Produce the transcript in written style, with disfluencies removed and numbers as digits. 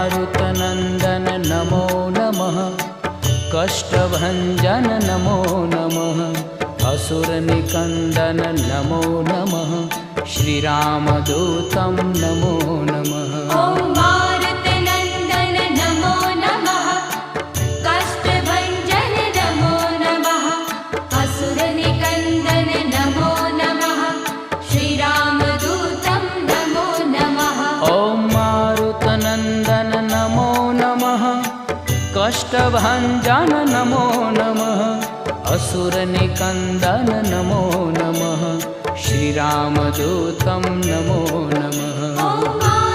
मारुतनन्दन नमो नमः। कष्टभञ्जन नमो नमः। असुरनिकन्दन नमो नमः। श्रीरामदूतं नमो नमः। ॐ मारुतनन्दन नमो नमः। कष्टभञ्जन नमो नमः। असुरनिकन्दन नमो नमः। श्रीरामदूतं नमो नमः। ॐ मारुतनन्दन नमो नमः। कष्टभञ्जन नमो नमः। असुरनिकन्दन नमो नमः। श्रीरामदूतं नमो नमः।